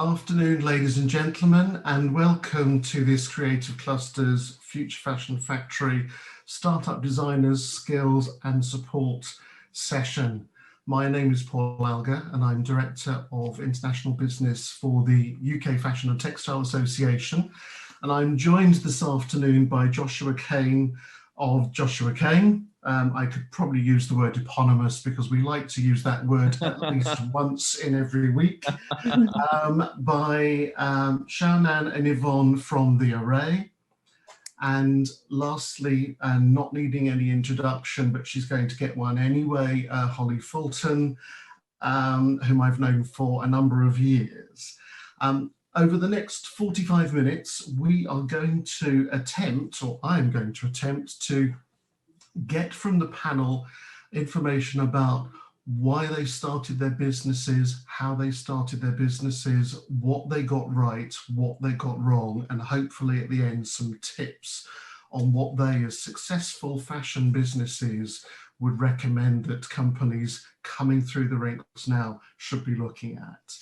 Afternoon, ladies and gentlemen, and welcome to this Creative Cluster's Future Fashion Factory Startup Designers Skills and Support session. My name is Paul Alger and I'm Director of International Business for the UK Fashion and Textile Association. And I'm joined this afternoon by Joshua Kane of Joshua Kane. I could probably use the word eponymous because we like to use that word at least once in every week. By Shaonan and Yvonne from The Array. And lastly, and not needing any introduction, but she's going to get one anyway, Holly Fulton, whom I've known for a number of years. Over the next 45 minutes, we are going to attempt, or I'm going to attempt to get from the panel information about why they started their businesses, how they started their businesses, what they got right, what they got wrong, and hopefully at the end some tips on what they as successful fashion businesses would recommend that companies coming through the ranks now should be looking at.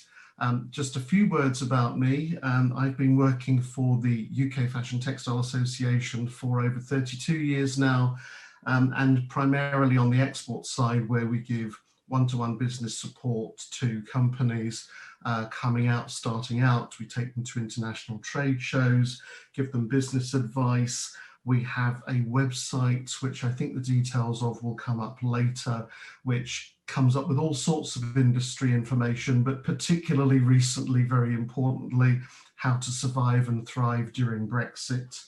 Just a few words about me. I've been working for the UK Fashion Textile Association for over 32 years now, and primarily on the export side, where we give one-to-one business support to companies coming out, starting out. We take them to international trade shows, give them business advice. We have a website, which I think the details of will come up later, which comes up with all sorts of industry information, but particularly recently, very importantly, how to survive and thrive during Brexit.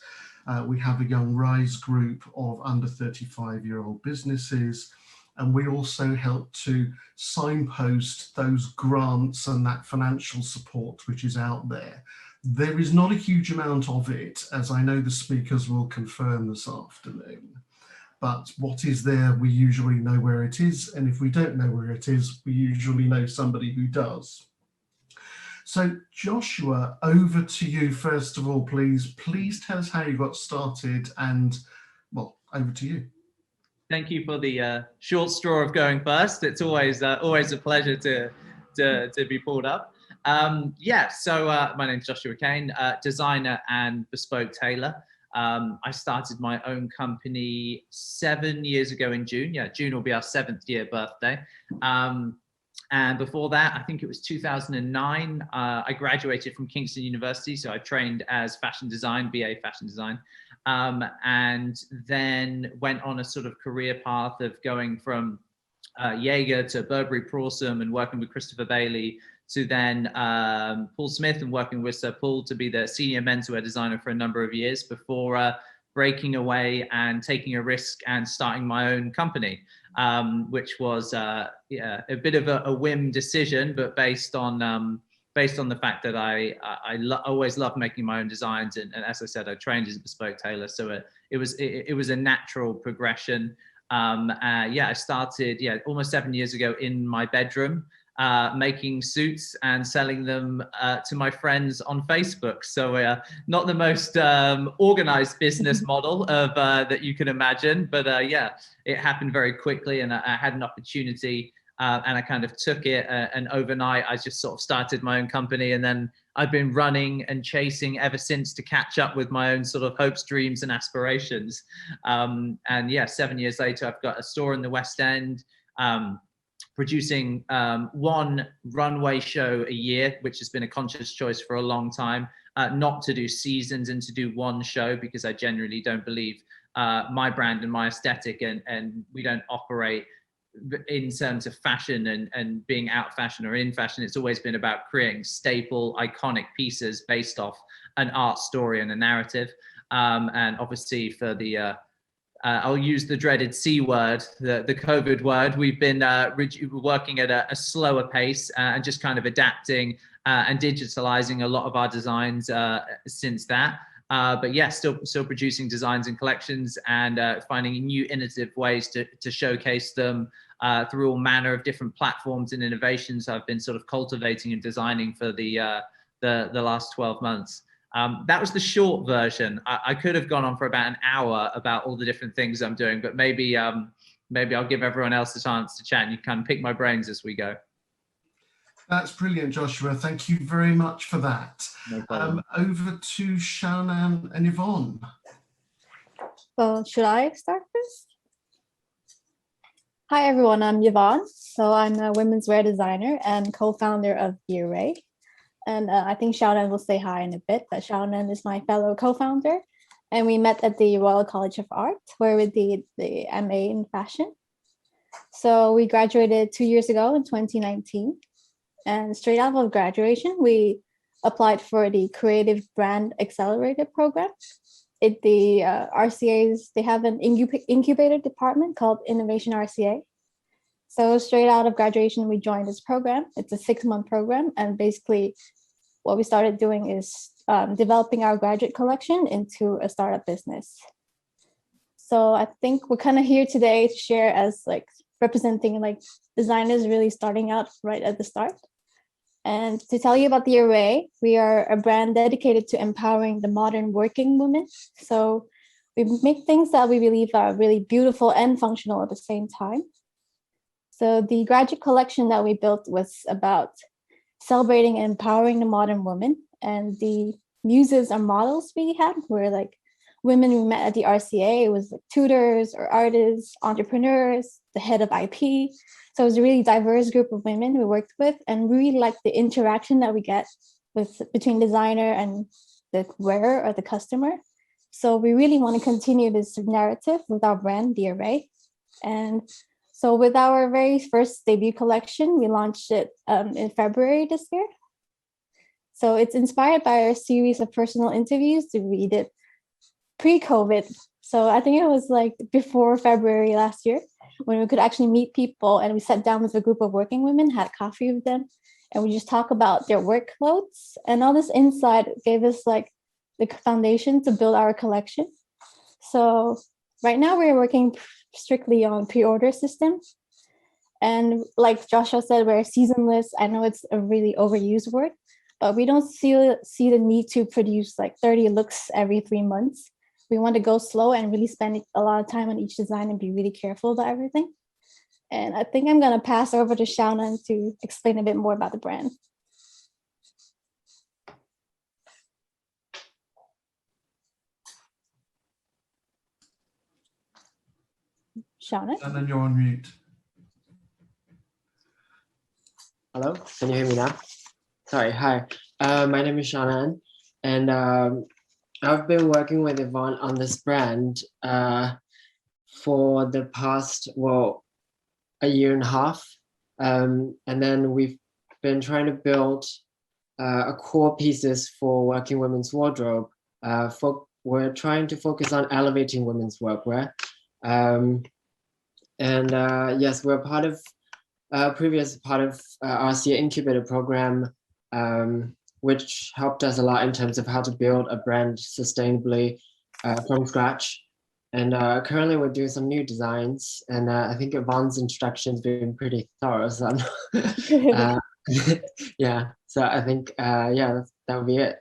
We have a Young Rise group of under 35-year-old businesses, and we also help to signpost those grants and that financial support which is out there. There is not a huge amount of it, as I know the speakers will confirm this afternoon. But what is there, we usually know where it is, and if we don't know where it is, we usually know somebody who does. So Joshua, over to you first of all, please. Please tell us how you got started and, well, over to you. Thank you for the short straw of going first. It's always a pleasure to be pulled up. So my name's Joshua Kane, designer and bespoke tailor. I started my own company 7 years ago in June. Yeah, June will be our 7th year birthday. And before that, I think it was 2009, I graduated from Kingston University. So I trained as fashion design, BA fashion design, and then went on a sort of career path of going from Jaeger to Burberry Prawsome and working with Christopher Bailey to then Paul Smith and working with Sir Paul to be the senior menswear designer for a number of years before breaking away and taking a risk and starting my own company, which was a bit of a whim decision, but based on the fact that I always loved making my own designs, and as I said, I trained as a bespoke tailor, so it was a natural progression. I started almost 7 years ago in my bedroom, making suits and selling them to my friends on Facebook. So not the most organized business model of that you can imagine, but it happened very quickly, and I had an opportunity, and I kind of took it, and overnight I just sort of started my own company, and then I've been running and chasing ever since to catch up with my own sort of hopes, dreams and aspirations. 7 years later, I've got a store in the West End, producing one runway show a year, which has been a conscious choice for a long time, not to do seasons and to do one show, because I generally don't believe my brand and my aesthetic, and we don't operate in terms of fashion and being out fashion or in fashion. It's always been about creating staple, iconic pieces based off an art story and a narrative. And obviously for the I'll use the dreaded C word, the COVID word. We've been working at a slower pace and just kind of adapting and digitalizing a lot of our designs since that. But yeah, still producing designs and collections, and finding new innovative ways to showcase them through all manner of different platforms and innovations I've been sort of cultivating and designing for the last 12 months. That was the short version. I could have gone on for about an hour about all the different things I'm doing, but maybe I'll give everyone else a chance to chat and you can kind of pick my brains as we go. That's brilliant, Joshua. Thank you very much for that. No problem. Over to Shaonan and Yvonne. Well, should I start first? Hi, everyone. I'm Yvonne. So I'm a women's wear designer and co-founder of The Array. And I think Shaonan will say hi in a bit, but Shaonan is my fellow co-founder. And we met at the Royal College of Art, where we did the MA in fashion. So we graduated 2 years ago in 2019. And straight out of graduation, we applied for the Creative Brand Accelerator program. The RCAs, they have an incubator department called Innovation RCA. So straight out of graduation, we joined this program. It's a 6-month program. And basically what we started doing is developing our graduate collection into a startup business. So I think we're kind of here today to share as like representing like designers really starting out right at the start. And to tell you about The Array, we are a brand dedicated to empowering the modern working woman. So we make things that we believe are really beautiful and functional at the same time. So the graduate collection that we built was about celebrating and empowering the modern woman. And the muses or models we had were like women we met at the RCA. It was like tutors or artists, entrepreneurs, the head of IP. So it was a really diverse group of women we worked with, and we really liked the interaction that we get between designer and the wearer or the customer. So we really want to continue this narrative with our brand, The Array. And so with our very first debut collection, we launched it in February this year. So it's inspired by a series of personal interviews that we did pre-COVID. So I think it was like before February last year, when we could actually meet people, and we sat down with a group of working women, had coffee with them, and we just talk about their workloads. And all this insight gave us like the foundation to build our collection. So right now we're working strictly on pre-order system. And like Joshua said, we're seasonless. I know it's a really overused word, but we don't see the need to produce like 30 looks every 3 months. We want to go slow and really spend a lot of time on each design and be really careful about everything. And I think I'm going to pass over to Shaonan to explain a bit more about the brand. Shaonan? And then you're on mute. Hello, can you hear me now? Sorry, hi. My name is Shaonan, and I've been working with Yvonne on this brand for the past, well, a year and a half. And then we've been trying to build a core pieces for working women's wardrobe. We're trying to focus on elevating women's workwear. Yes, we're part of previous part of RCA incubator program, which helped us a lot in terms of how to build a brand sustainably from scratch. And currently we're doing some new designs, and I think Yvonne's introduction's been pretty thorough. So yeah, so I think yeah, that would be it.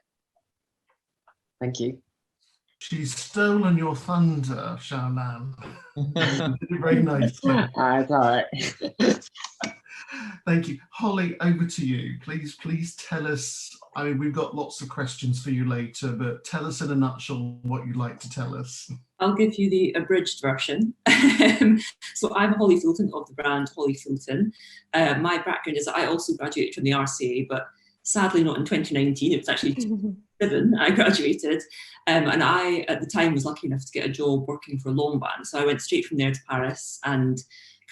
Thank you. She's stolen your thunder, Shaonan. Very nicely. It's all right. Thank you. Holly, over to you. Please tell us, I mean, we've got lots of questions for you later, but tell us in a nutshell what you'd like to tell us. I'll give you the abridged version. So I'm Holly Fulton of the brand Holly Fulton. My background is that I also graduated from the RCA, but sadly not in 2019. It was actually 2007 I graduated. And I, at the time, was lucky enough to get a job working for Lanvin. So I went straight from there to Paris and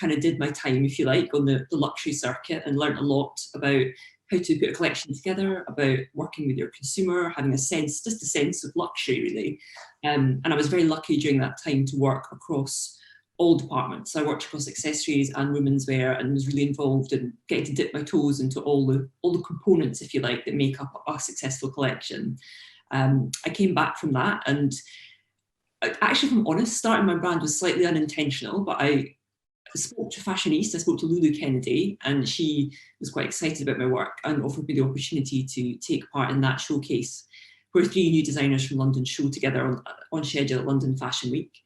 kind of did my time, if you like, on the luxury circuit, and learned a lot about how to put a collection together, about working with your consumer, having a sense, just a sense of luxury, really. And I was very lucky during that time to work across all departments. I worked across accessories and women's wear, and was really involved in getting to dip my toes into all the components, if you like, that make up a successful collection. I came back from that, and actually, if I'm honest, starting my brand was slightly unintentional, but I spoke to a fashionista, I spoke to Lulu Kennedy, and she was quite excited about my work and offered me the opportunity to take part in that showcase where 3 new designers from London show together on schedule at London Fashion Week.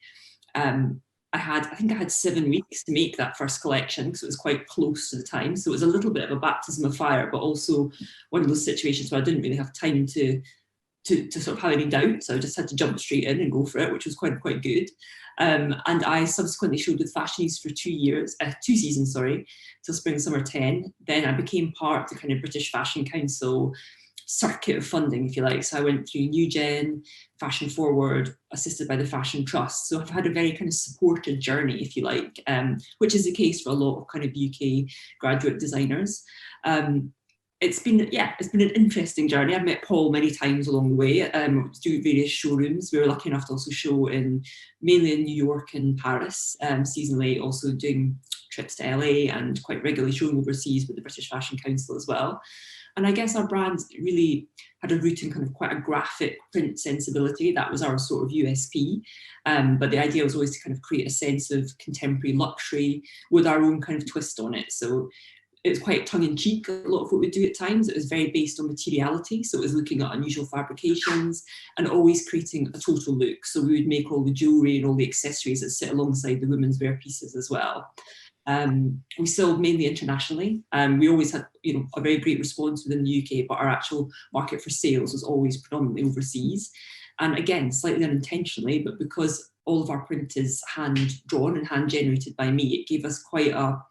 I think I had 7 weeks to make that first collection because it was quite close to the time. So it was a little bit of a baptism of fire, but also one of those situations where I didn't really have time to sort of have any doubt. So I just had to jump straight in and go for it, which was quite good. And I subsequently showed with Fashionees for 2 seasons, till spring summer 10. Then I became part of the kind of British Fashion Council circuit of funding, if you like. So I went through New Gen, Fashion Forward, assisted by the Fashion Trust. So I've had a very kind of supported journey, if you like, which is the case for a lot of kind of UK graduate designers. It's been an interesting journey. I've met Paul many times along the way, through various showrooms. We were lucky enough to also show mainly in New York and Paris, seasonally, also doing trips to LA and quite regularly showing overseas with the British Fashion Council as well. And I guess our brand really had a root in kind of quite a graphic print sensibility. That was our sort of USP. But the idea was always to kind of create a sense of contemporary luxury with our own kind of twist on it. So it was quite tongue-in-cheek, a lot of what we do at times. It was very based on materiality. So it was looking at unusual fabrications and always creating a total look. So we would make all the jewellery and all the accessories that sit alongside the women's wear pieces as well. We sold mainly internationally. We always had, a very great response within the UK, but our actual market for sales was always predominantly overseas. And again, slightly unintentionally, but because all of our print is hand-drawn and hand-generated by me, it gave us quite a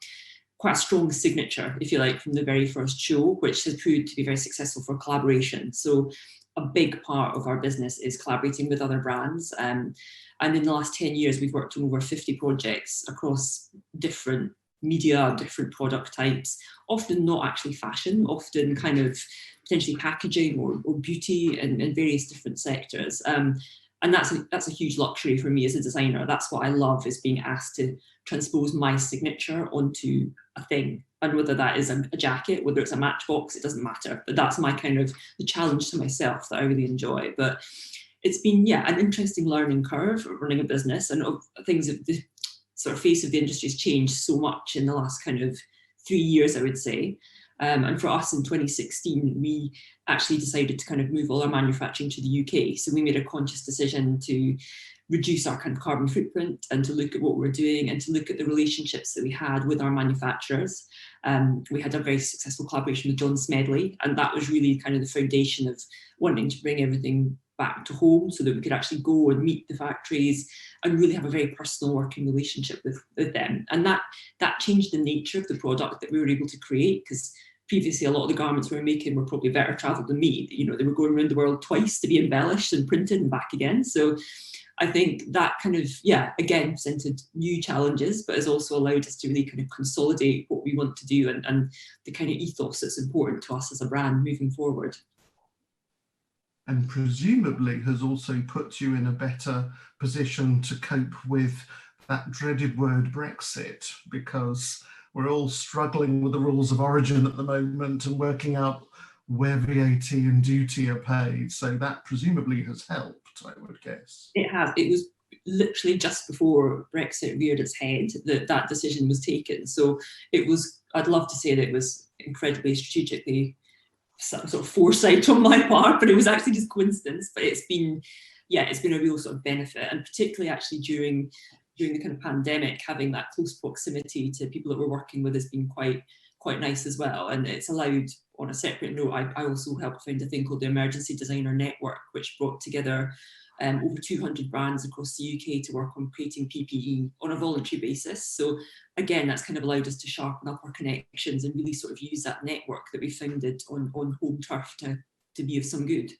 strong signature, if you like, from the very first show, which has proved to be very successful for collaboration. So a big part of our business is collaborating with other brands. And in the last 10 years, we've worked on over 50 projects across different media, different product types, often not actually fashion, often kind of potentially packaging or beauty and various different sectors. And that's a huge luxury for me as a designer. That's what I love, is being asked to transpose my signature onto a thing. And whether that is a jacket, whether it's a matchbox, it doesn't matter. But that's my kind of the challenge to myself that I really enjoy. But it's been, an interesting learning curve of running a business, and things that the sort of face of the industry has changed so much in the last kind of 3 years, I would say. And for us in 2016, we actually decided to kind of move all our manufacturing to the UK. So we made a conscious decision to reduce our kind of carbon footprint and to look at what we're doing and to look at the relationships that we had with our manufacturers. We had a very successful collaboration with John Smedley, and that was really kind of the foundation of wanting to bring everything back to home so that we could actually go and meet the factories and really have a very personal working relationship with them. And that changed the nature of the product that we were able to create, because previously a lot of the garments we were making were probably better travelled than me. They were going around the world twice to be embellished and printed and back again. So I think that kind of, again, presented new challenges, but has also allowed us to really kind of consolidate what we want to do and the kind of ethos that's important to us as a brand moving forward. And presumably has also put you in a better position to cope with that dreaded word Brexit, because we're all struggling with the rules of origin at the moment and working out where VAT and duty are paid. So that presumably has helped, I would guess. It has. It was literally just before Brexit reared its head that decision was taken. So it was, I'd love to say that it was incredibly strategically some sort of foresight on my part, but it was actually just coincidence. But it's been a real sort of benefit, and particularly actually during the kind of pandemic, having that close proximity to people that we're working with has been quite nice as well. And it's allowed, on a separate note, I also helped found a thing called the Emergency Designer Network, which brought together over 200 brands across the UK to work on creating PPE on a voluntary basis. So again, that's kind of allowed us to sharpen up our connections and really sort of use that network that we founded on home turf to be of some good.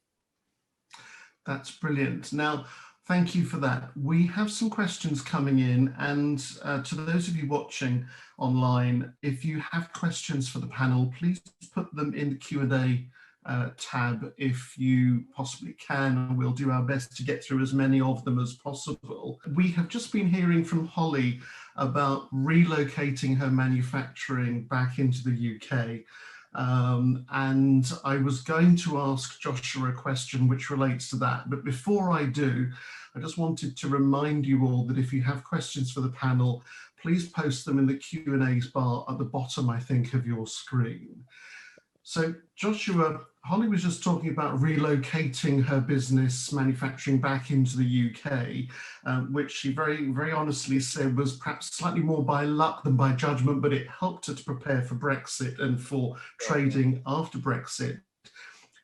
That's brilliant. Now, thank you for that. We have some questions coming in, and to those of you watching online, if you have questions for the panel, please put them in the Q&A tab if you possibly can, and we'll do our best to get through as many of them as possible. We have just been hearing from Holly about relocating her manufacturing back into the UK. And I was going to ask Joshua a question which relates to that. But before I do, I just wanted to remind you all that if you have questions for the panel, please post them in the Q&A bar at the bottom, I think, of your screen. So Joshua, Holly was just talking about relocating her business manufacturing back into the UK, which she very, very honestly said was perhaps slightly more by luck than by judgment, but it helped her to prepare for Brexit and for trading after Brexit.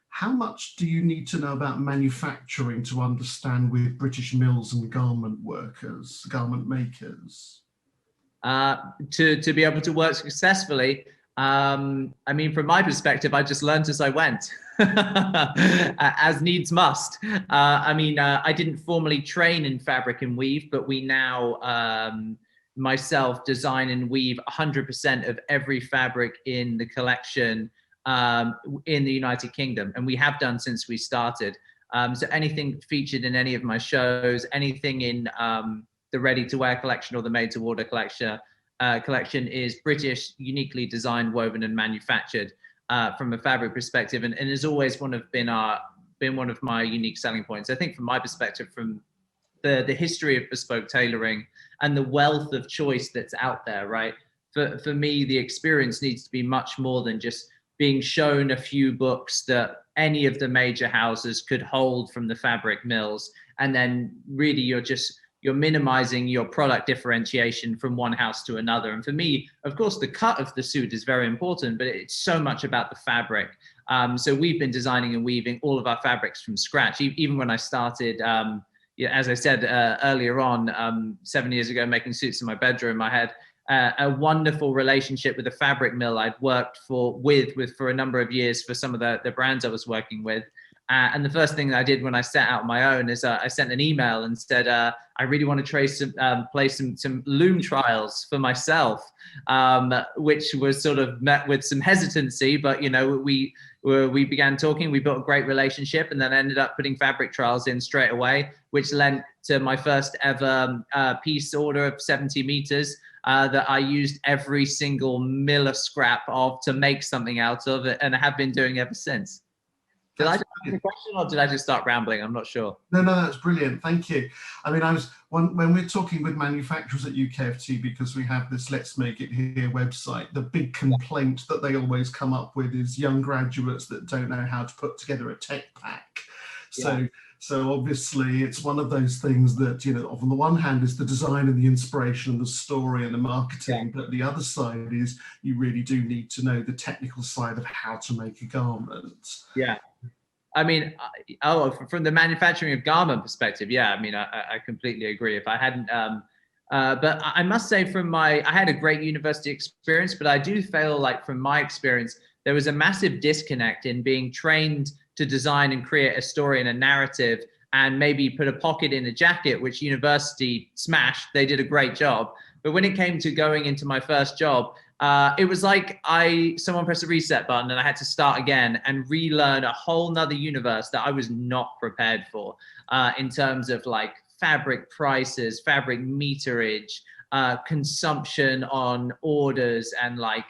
How much do you need to know about manufacturing to understand with British mills and garment workers, garment makers? To be able to work successfully, I mean, from my perspective, I just learned as I went, as needs must. I mean, I didn't formally train in fabric and weave, but we now, myself, design and weave 100% of every fabric in the collection in the United Kingdom, and we have done since we started. So anything featured in any of my shows, anything in the ready-to-wear collection or the made-to-order collection is British, uniquely designed, woven, and manufactured from a fabric perspective, and has always been one of my unique selling points. I think from my perspective, from the history of bespoke tailoring and the wealth of choice that's out there, right? For me, the experience needs to be much more than just being shown a few books that any of the major houses could hold from the fabric mills, and then really you're minimizing your product differentiation from one house to another. And for me, of course, the cut of the suit is very important, but it's so much about the fabric. So we've been designing and weaving all of our fabrics from scratch. Even when I started, as I said earlier on, 7 years ago, making suits in my bedroom, I had a wonderful relationship with a fabric mill I'd worked with for a number of years for some of the brands I was working with. And the first thing that I did when I set out on my own is I sent an email and said, I really want to play some loom trials for myself, which was sort of met with some hesitancy, but, you know, we began talking, we built a great relationship, and then ended up putting fabric trials in straight away, which led to my first ever piece order of 70 meters that I used every single miller scrap of to make something out of it, and I have been doing ever since. Did I just ask the question, or did I just start rambling? I'm not sure. No, that's brilliant. Thank you. I mean, when we're talking with manufacturers at UKFT, because we have this Let's Make It Here website, the big complaint that they always come up with is young graduates that don't know how to put together a tech pack. So obviously it's one of those things that, you know, on the one hand is the design and the inspiration and the story and the marketing, but the other side is you really do need to know the technical side of how to make a garment. Yeah. I mean, from the manufacturing of garment perspective, yeah, I mean, I completely agree. If I hadn't, but I must say I had a great university experience, but I do feel like from my experience, there was a massive disconnect in being trained to design and create a story and a narrative, and maybe put a pocket in a jacket, which university smashed. They did a great job. But when it came to going into my first job, it was like someone pressed a reset button and I had to start again and relearn a whole nother universe that I was not prepared for in terms of like fabric prices, fabric meterage, consumption on orders, and like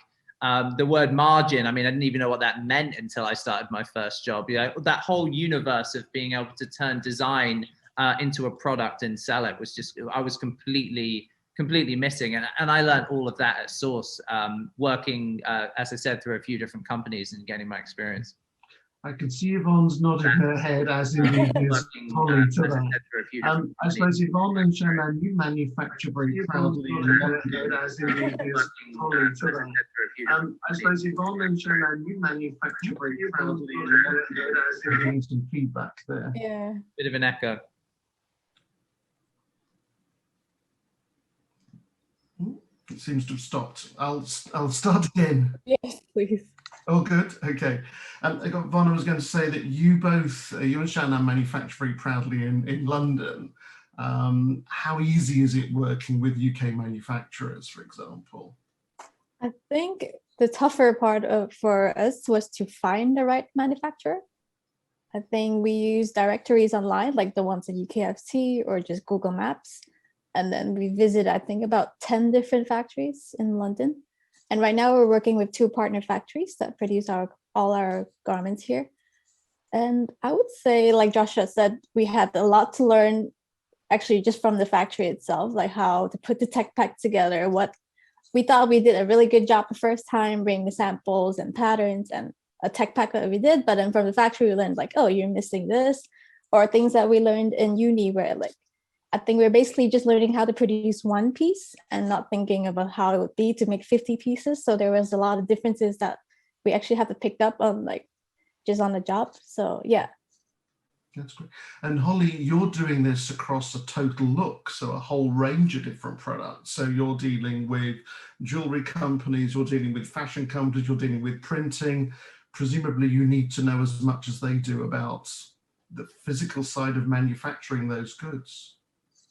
the word margin. I mean, I didn't even know what that meant until I started my first job. You know, that whole universe of being able to turn design into a product and sell it was just, I was completely missing. And I learned all of that at source, working, as I said, through a few different companies and getting my experience. I can see Yvonne's nodding her head, as indeed is Holly to that. I suppose Yvonne and Shaonan, you manufacture very proudly in London, as indeed is Holly to that. I suppose Yvonne and Shaonan, you manufacture very proudly in London, as indeed some feedback there. Yeah. Bit of an echo. It seems to have stopped. I'll start again. Yes, please. Oh, good. Okay. Yvonne, I was going to say that you both, you and Shaonan, manufacture very proudly in London. How easy is it working with UK manufacturers, for example? I think the tougher part for us was to find the right manufacturer. I think we use directories online, like the ones at UKFT or just Google Maps. And then we visit, I think, about 10 different factories in London. And right now we're working with 2 partner factories that produce all our garments here. And I would say, like Joshua said, we had a lot to learn actually just from the factory itself, like how to put the tech pack together. What we thought we did a really good job the first time, bringing the samples and patterns. And a tech pack that we did, but then from the factory we learned like, oh, you're missing this, or things that we learned in uni where like, I think we're basically just learning how to produce one piece and not thinking about how it would be to make 50 pieces. So there was a lot of differences that we actually have to pick up on, like just on the job. So yeah. That's great. And Holly, you're doing this across a total look, so a whole range of different products. So you're dealing with jewelry companies, you're dealing with fashion companies, you're dealing with printing. Presumably you need to know as much as they do about the physical side of manufacturing those goods.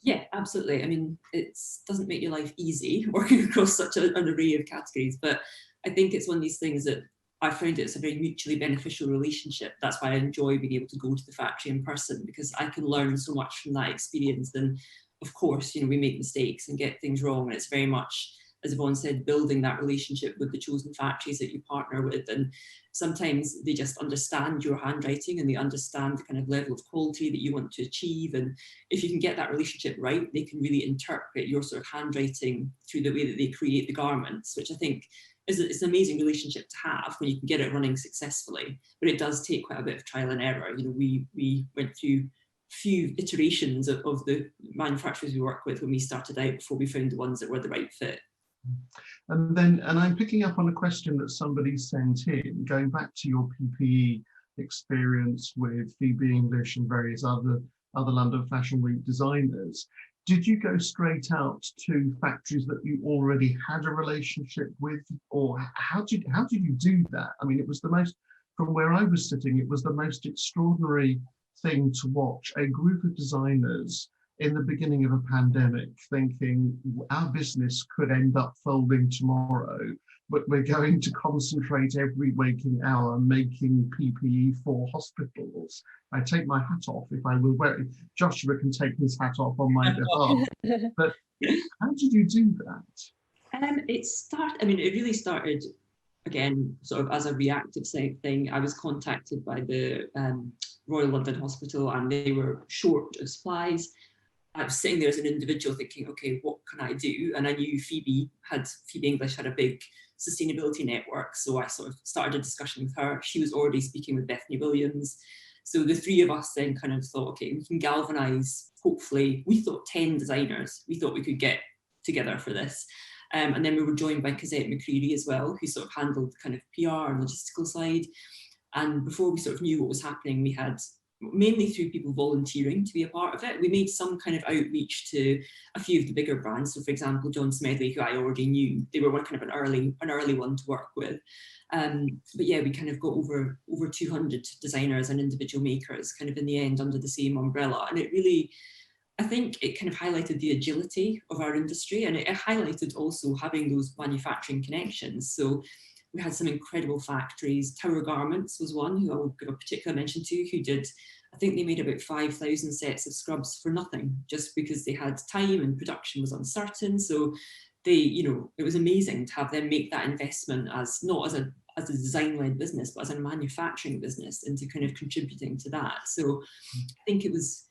Yeah, absolutely. I mean, it doesn't make your life easy working across such an array of categories, but I think it's one of these things that I found it's a very mutually beneficial relationship. That's why I enjoy being able to go to the factory in person, because I can learn so much from that experience. Then, of course, we make mistakes and get things wrong, and it's very much, as Yvonne said, building that relationship with the chosen factories that you partner with. And sometimes they just understand your handwriting and they understand the kind of level of quality that you want to achieve. And if you can get that relationship right, they can really interpret your sort of handwriting through the way that they create the garments, which I think it's an amazing relationship to have when you can get it running successfully. But it does take quite a bit of trial and error. We went through few iterations of the manufacturers we work with when we started out before we found the ones that were the right fit. And I'm picking up on a question that somebody sent in, going back to your PPE experience with Phoebe English and various other London Fashion Week designers. Did you go straight out to factories that you already had a relationship with, or how did you do that? I mean, it was the most, from where I was sitting, it was the most extraordinary thing to watch a group of designers in the beginning of a pandemic thinking our business could end up folding tomorrow, but we're going to concentrate every waking hour making PPE for hospitals. I take my hat off if I will wear it. Joshua can take his hat off on my behalf. But how did you do that? It really started, again, sort of as a reactive thing. I was contacted by the Royal London Hospital and they were short of supplies. I was sitting there as an individual thinking, okay, what can I do? And I knew Phoebe English had a big sustainability network. So I sort of started a discussion with her. She was already speaking with Bethany Williams. So the three of us then kind of thought, okay, we can galvanize, hopefully, we thought 10 designers, we thought we could get together for this. And then we were joined by Cosette McCreary as well, who sort of handled the kind of PR and logistical side. And before we sort of knew what was happening, we had, mainly through people volunteering to be a part of it, we made some kind of outreach to a few of the bigger brands. So for example, John Smedley, who I already knew, they were kind of an early one to work with. But yeah, we kind of got over 200 designers and individual makers kind of in the end under the same umbrella. And it really, I think it kind of highlighted the agility of our industry, and it highlighted also having those manufacturing connections. So we had some incredible factories. Tower Garments was one who I will give a particular mention to, who did, I think they made about 5,000 sets of scrubs for nothing, just because they had time and production was uncertain. So they, it was amazing to have them make that investment as not as a design-led business, but as a manufacturing business, into kind of contributing to that. So I think it was,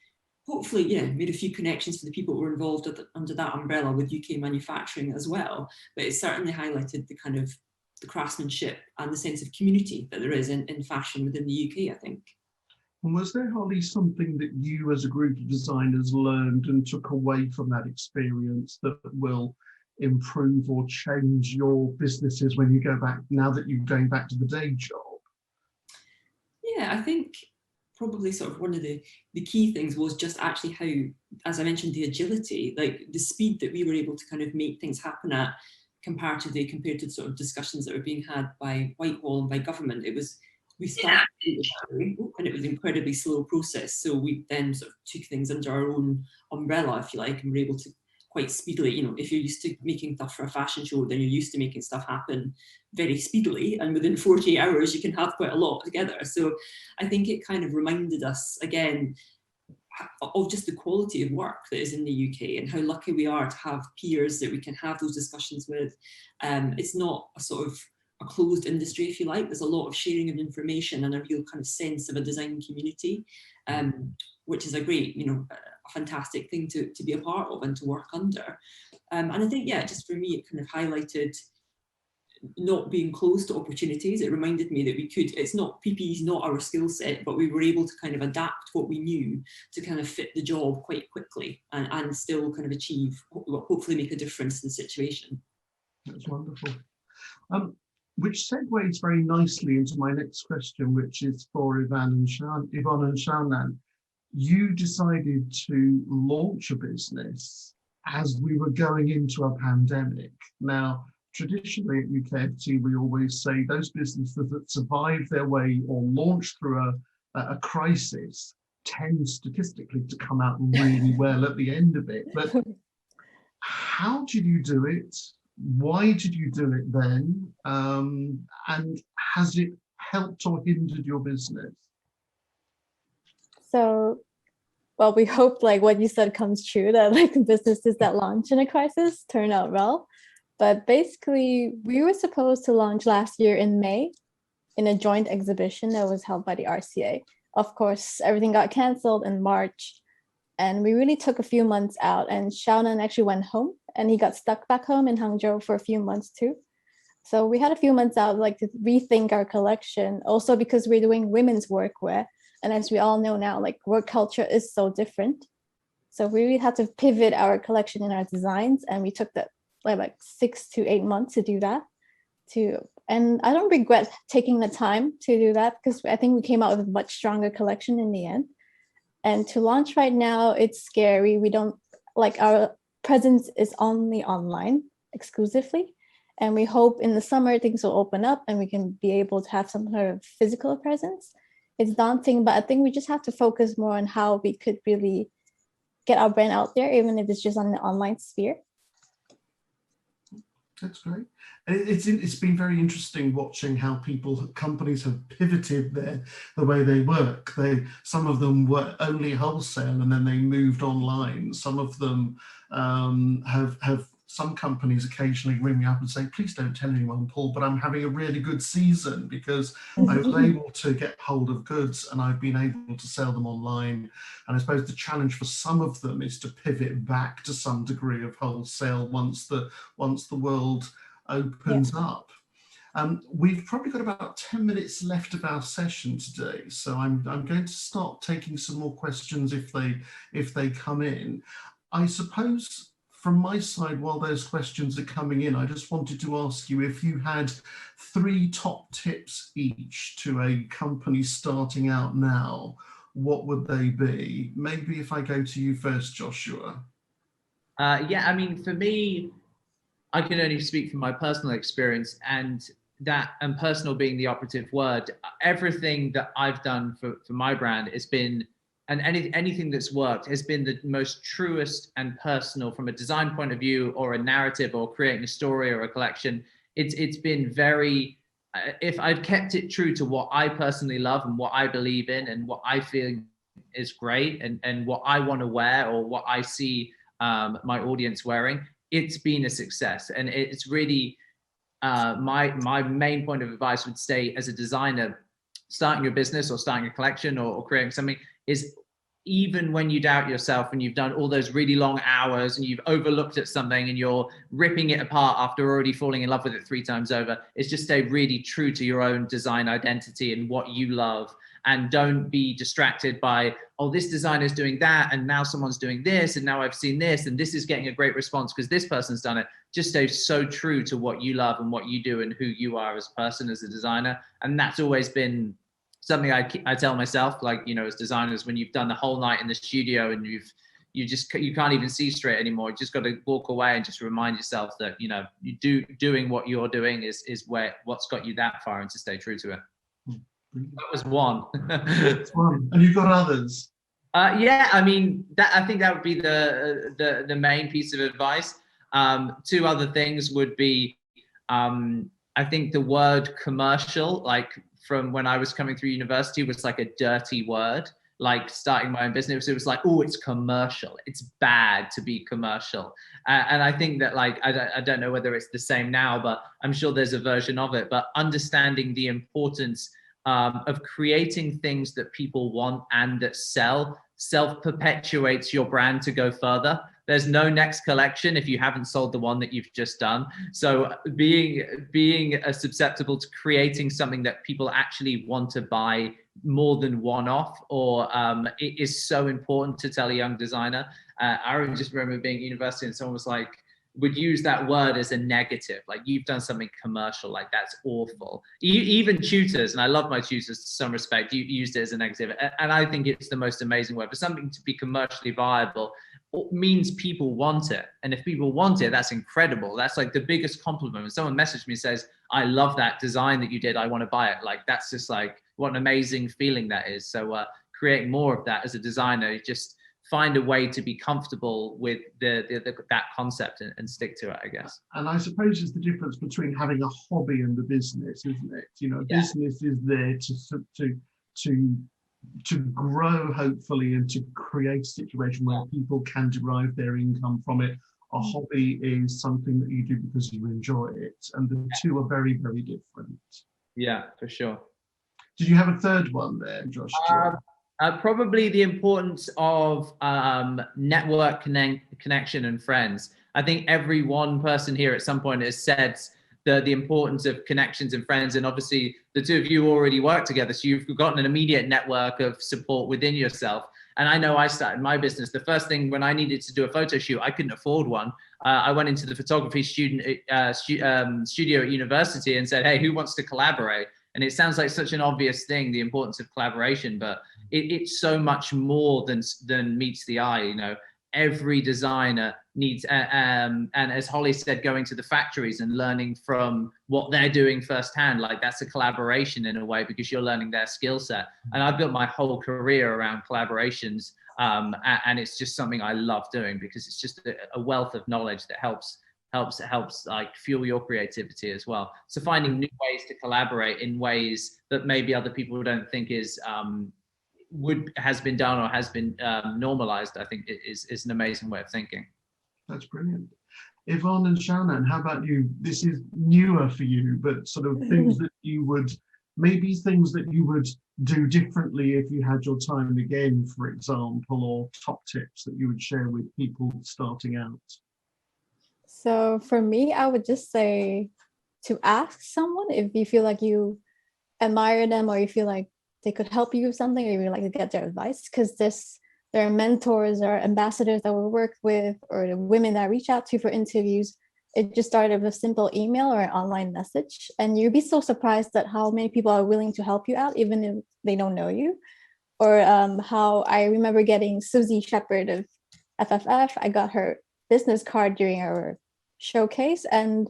hopefully, made a few connections for the people who were involved under that umbrella with UK manufacturing as well. But it certainly highlighted the kind of the craftsmanship and the sense of community that there is in fashion within the UK, I think. And was there, Holly, something that you as a group of designers learned and took away from that experience that will improve or change your businesses when you go back, now that you're going back to the day job? Yeah, I think probably sort of one of the key things was just actually how, as I mentioned, the agility, like the speed that we were able to kind of make things happen at, compared to sort of discussions that were being had by Whitehall and by government. We started and it was an incredibly slow process. So we then sort of took things under our own umbrella, if you like, and were able to quite speedily, if you're used to making stuff for a fashion show, then you're used to making stuff happen very speedily. And within 48 hours, you can have quite a lot together. So I think it kind of reminded us again of just the quality of work that is in the UK and how lucky we are to have peers that we can have those discussions with. It's not a sort of a closed industry, if you like. There's a lot of sharing of information and a real kind of sense of a design community, which is a great, a fantastic thing to be a part of and to work under. And I think, just for me, it kind of highlighted not being closed to opportunities. It reminded me that we could, it's not, PPE is not our skill set, but we were able to kind of adapt what we knew to kind of fit the job quite quickly and still kind of achieve, hopefully make a difference in the situation. That's wonderful. Which segues very nicely into my next question, which is for Yvonne and Shaonan. You decided to launch a business as we were going into a pandemic. Now, traditionally at UKFT, we always say those businesses that survive their way or launch through a crisis tend statistically to come out really well at the end of it. But how did you do it? Why did you do it then? And has it helped or hindered your business? So, well, we hope like what you said comes true, that like businesses that launch in a crisis turn out well. But basically, we were supposed to launch last year in May in a joint exhibition that was held by the RCA. Of course, everything got canceled in March, and we really took a few months out. And Shaonan actually went home, and he got stuck back home in Hangzhou for a few months too. So we had a few months out like to rethink our collection, also because we're doing women's workwear. And as we all know now, like work culture is so different. So we really had to pivot our collection and our designs. And we took that like 6 to 8 months to do that. And I don't regret taking the time to do that, because I think we came out with a much stronger collection in the end. And to launch right now, it's scary. We don't, like, our presence is only online exclusively. And we hope in the summer things will open up and we can be able to have some sort of physical presence. It's daunting, but I think we just have to focus more on how we could really get our brand out there, even if it's just on the online sphere. That's great. It's been very interesting watching how companies have pivoted the way they work. Some of them were only wholesale and then they moved online. Some of them have some companies occasionally ring me up and say, please don't tell anyone, Paul, but I'm having a really good season because I was able to get hold of goods and I've been able to sell them online. And I suppose the challenge for some of them is to pivot back to some degree of wholesale once the world opens up. We've probably got about 10 minutes left of our session today, so I'm going to start taking some more questions if they come in. I suppose from my side, while those questions are coming in, I just wanted to ask you if you had 3 top tips each to a company starting out now, what would they be? Maybe if I go to you first, Joshua. Yeah, I mean, for me, I can only speak from my personal experience, and personal being the operative word. Everything that I've done for my brand has been, and anything that's worked has been the most truest and personal from a design point of view, or a narrative, or creating a story or a collection. It's been very, if I've kept it true to what I personally love and what I believe in and what I feel is great and what I want to wear or what I see my audience wearing, it's been a success. And it's really, my main point of advice would say, as a designer, starting your business or starting a collection or creating something, is even when you doubt yourself and you've done all those really long hours and you've overlooked at something and you're ripping it apart after already falling in love with it 3 times over, is just stay really true to your own design identity and what you love. And don't be distracted by, oh, this designer's doing that, and now someone's doing this, and now I've seen this, and this is getting a great response because this person's done it. Just stay so true to what you love and what you do and who you are as a person, as a designer. And that's always been something I tell myself, like, you know, as designers, when you've done the whole night in the studio and you can't even see straight anymore. You just got to walk away and just remind yourself that, you know, doing what you're doing is what's got you that far, and to stay true to it. That was one. That's one. And you've got others. Yeah, I mean, I think that would be the main piece of advice. 2 other things would be, I think the word commercial, like from when I was coming through university, was like a dirty word. Like starting my own business, it was like, oh, it's commercial. It's bad to be commercial. And I think that, like, I don't know whether it's the same now, but I'm sure there's a version of it. But understanding the importance of creating things that people want and that self-perpetuates your brand to go further. there's no next collection if you haven't sold the one that you've just done. So being susceptible to creating something that people actually want to buy more than one off, or it is so important to tell a young designer. I just remember being at university and someone was like, would use that word as a negative, like you've done something commercial, like that's awful. Even tutors, and I love my tutors to some respect, you used it as a negative, and I think it's the most amazing word. For something to be commercially viable means people want it, and if people want it, that's incredible. That's like the biggest compliment. When someone messaged me and says, I love that design that you did, I want to buy it, like that's just like what an amazing feeling that is. So create more of that as a designer. Just find a way to be comfortable with that concept and stick to it, I guess. And I suppose it's the difference between having a hobby and a business, isn't it? You know, business is there to grow, hopefully, and to create a situation where people can derive their income from it. A hobby is something that you do because you enjoy it, and the two are very, very different. Yeah, for sure. Did you have a third one there, Josh? Probably the importance of network connection and friends. I think every one person here at some point has said the importance of connections and friends. And obviously the two of you already work together, so you've gotten an immediate network of support within yourself. And I know I started my business. The first thing when I needed to do a photo shoot, I couldn't afford one. I went into the photography studio at university and said, hey, who wants to collaborate? And it sounds like such an obvious thing, the importance of collaboration, but it's so much more than meets the eye. You know, every designer needs, and as Holly said, going to the factories and learning from what they're doing firsthand, like that's a collaboration in a way, because you're learning their skill set. And I've built my whole career around collaborations, and it's just something I love doing, because it's just a wealth of knowledge that helps like fuel your creativity as well. So finding new ways to collaborate in ways that maybe other people don't think has been done or has been normalized, I think is an amazing way of thinking. That's brilliant. Yvonne and Shaonan, how about you? This is newer for you, but sort of things that you would do differently if you had your time again, for example, or top tips that you would share with people starting out. So for me, I would just say to ask someone if you feel like you admire them, or you feel like they could help you with something, or you would like to get their advice, because there are mentors or ambassadors that we work with, or the women that I reach out to for interviews. It just started with a simple email or an online message, and you'd be so surprised at how many people are willing to help you out, even if they don't know you. Or how I remember getting Susie Shepherd of FFF. I got her business card during our showcase, and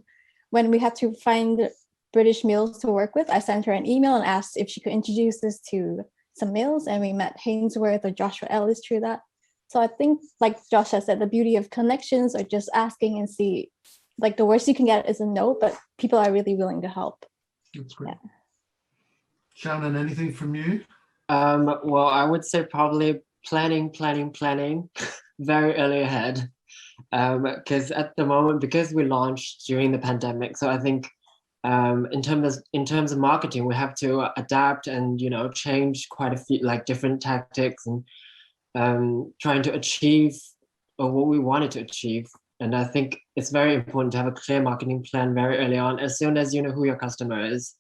when we had to find British meals to work with, I sent her an email and asked if she could introduce us to some meals, and we met Hainsworth or Joshua Ellis through that. So I think, like Josh has said, the beauty of connections, or just asking and see, like the worst you can get is a no, but people are really willing to help. That's great. Yeah. Shaonan, anything from you? Well, I would say probably planning very early ahead. Because at the moment, because we launched during the pandemic, so I think in terms of marketing, we have to adapt and change quite a few different tactics, and trying to achieve what we wanted to achieve. And I think it's very important to have a clear marketing plan very early on. As soon as you know who your customer is,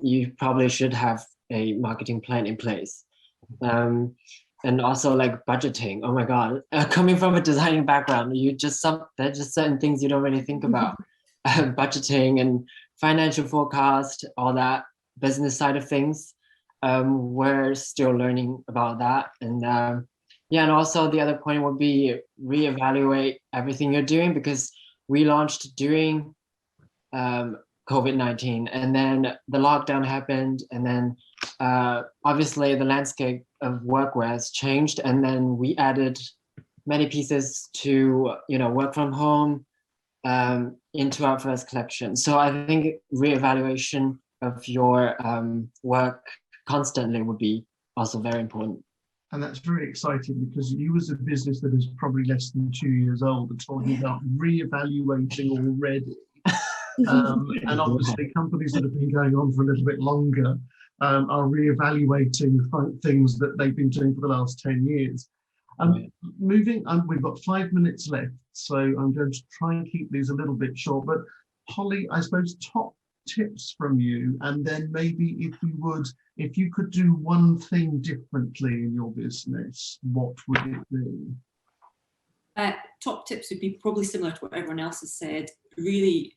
you probably should have a marketing plan in place. And also budgeting. Oh my God, coming from a designing background, there's just certain things you don't really think about. Budgeting and financial forecast, all that business side of things. We're still learning about that. And and also the other point would be reevaluate everything you're doing, because we launched during COVID-19, and then the lockdown happened, and then obviously the landscape of workwear has changed, and then we added many pieces to work from home into our first collection. So I think reevaluation of your work constantly would be also very important. And that's very exciting, because you as a business that is probably less than 2 years old are talking about reevaluating already. And obviously companies that have been going on for a little bit longer are reevaluating things that they've been doing for the last 10 years. Moving, we've got 5 minutes left, so I'm going to try and keep these a little bit short. But Holly, I suppose top tips from you, and then maybe if you could do one thing differently in your business, what would it be? Top tips would be probably similar to what everyone else has said. Really,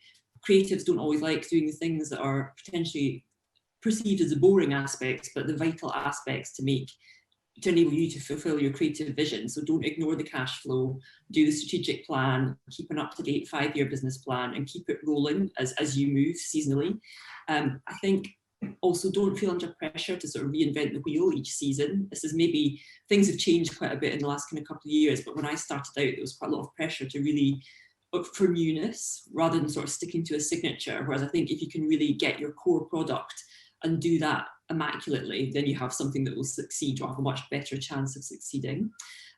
creatives don't always like doing the things that are potentially perceived as the boring aspects, but the vital aspects to enable you to fulfill your creative vision. So don't ignore the cash flow, do the strategic plan, keep an up-to-date 5-year business plan, and keep it rolling as you move seasonally. I think also don't feel under pressure to sort of reinvent the wheel each season. This is maybe, things have changed quite a bit in the last kind of couple of years, but when I started out, there was quite a lot of pressure to really look for newness rather than sort of sticking to a signature. Whereas I think if you can really get your core product and do that immaculately, then you have something that will succeed, or have a much better chance of succeeding.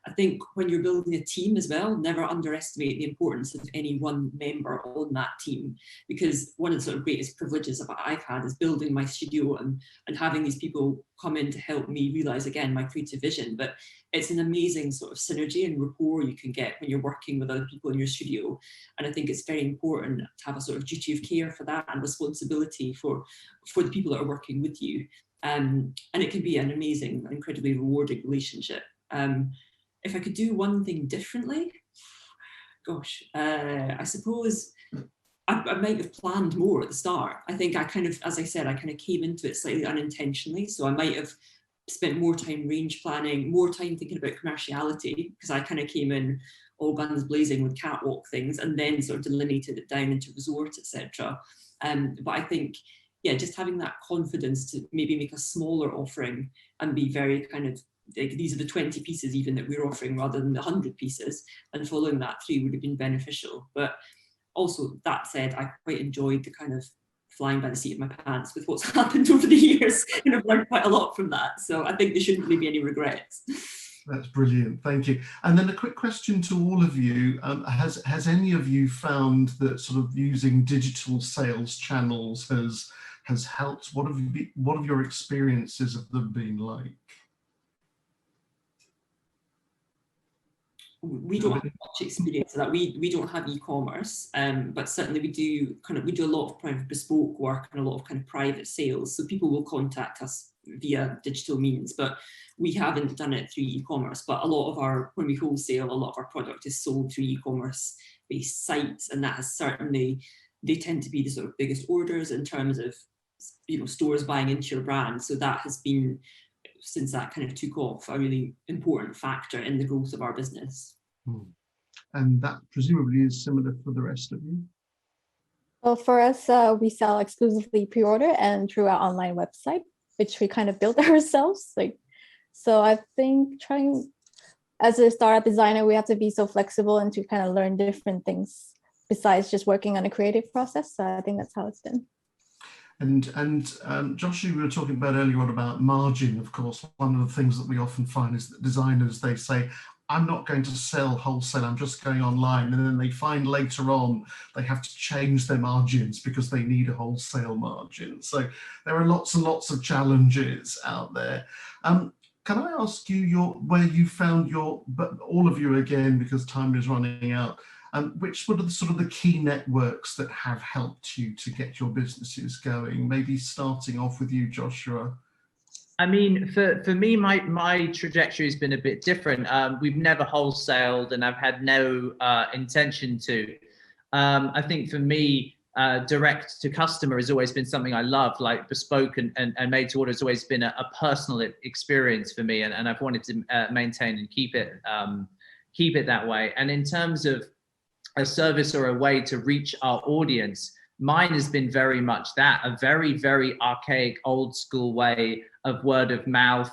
I think when you're building a team as well, never underestimate the importance of any one member on that team, because one of the sort of greatest privileges that I've had is building my studio and having these people come in to help me realize, again, my creative vision. But it's an amazing sort of synergy and rapport you can get when you're working with other people in your studio. And I think it's very important to have a sort of duty of care for that and responsibility for the people that are working with you. And it can be an amazing, incredibly rewarding relationship. If I could do one thing differently, gosh, I suppose I might have planned more at the start. I think I kind of, as I said, I kind of came into it slightly unintentionally. So I might have spent more time range planning, more time thinking about commerciality, because I kind of came in all guns blazing with catwalk things and then sort of delineated it down into resort, etc. But I think, yeah, just having that confidence to maybe make a smaller offering and be very kind of, like, these are the 20 pieces even that we're offering rather than the 100 pieces, and following that through would have been beneficial. But also, that said, I quite enjoyed the kind of flying by the seat of my pants with what's happened over the years, and I've learned quite a lot from that. So I think there shouldn't really be any regrets. That's brilliant, thank you. And then a quick question to all of you. Has any of you found that sort of using digital sales channels has helped? What have your experiences of them been like? We don't have much experience of that. We don't have e-commerce, but certainly we do a lot of kind of bespoke work and a lot of kind of private sales. So people will contact us via digital means, but we haven't done it through e-commerce. But when we wholesale, a lot of our product is sold through e-commerce based sites, and that has certainly, they tend to be the sort of biggest orders in terms of, you know, stores buying into your brand. So that has been, since that kind of took off, a really important factor in the growth of our business. And that presumably is similar for the rest of you? Well, for us, we sell exclusively pre-order and through our online website, which we kind of built ourselves. So I think as a startup designer, we have to be so flexible and to kind of learn different things besides just working on a creative process. So I think that's how it's been. And Josh, you were talking about earlier on about margin. Of course, one of the things that we often find is that designers, they say, I'm not going to sell wholesale, I'm just going online. And then they find later on they have to change their margins because they need a wholesale margin. So there are lots and lots of challenges out there. Can I ask you where you found but all of you again, because time is running out, which were the sort of the key networks that have helped you to get your businesses going? Maybe starting off with you, Joshua. I mean, for me, my trajectory has been a bit different. We've never wholesaled, and I've had no intention to. I think for me, direct to customer has always been something I love, like bespoke and made to order has always been a personal experience for me, and I've wanted to maintain and keep it that way. And in terms of a service or a way to reach our audience, mine has been very much that, a very, very archaic, old school way of word of mouth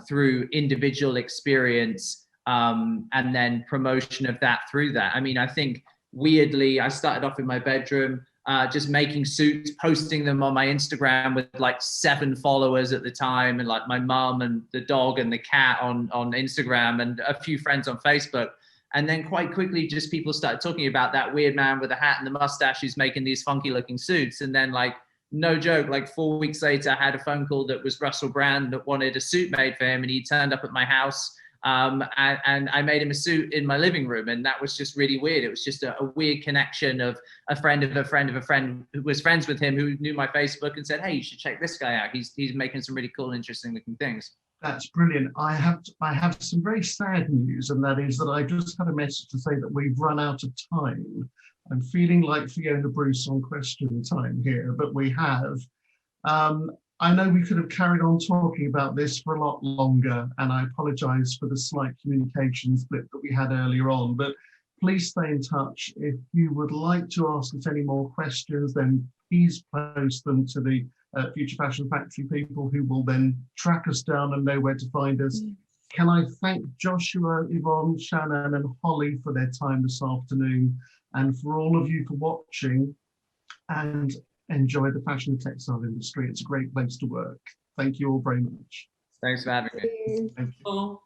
through individual experience and then promotion of that through that. I mean, I think weirdly, I started off in my bedroom, just making suits, posting them on my Instagram with like 7 followers at the time, and like my mum and the dog and the cat on Instagram and a few friends on Facebook. And then quite quickly, just people started talking about that weird man with a hat and the mustache who's making these funky looking suits. And then, like, no joke, like 4 weeks later, I had a phone call that was Russell Brand that wanted a suit made for him. And he turned up at my house and I made him a suit in my living room, and that was just really weird. It was just a weird connection of a friend of a friend of a friend who was friends with him, who knew my Facebook and said, hey, you should check this guy out. He's making some really cool, interesting looking things. That's brilliant. I have some very sad news, and that is that I just had a message to say that we've run out of time. I'm feeling like Fiona Bruce on question time here, but we have. I know we could have carried on talking about this for a lot longer, and I apologise for the slight communication split that we had earlier on, but please stay in touch. If you would like to ask us any more questions, then please post them to the Future Fashion Factory people, who will then track us down and know where to find us. Can I thank Joshua, Yvonne, Shaonan and Holly for their time this afternoon, and for all of you for watching, and enjoy the fashion and textile industry. It's a great place to work. Thank you all very much. Thanks for having me. Thank you. Oh.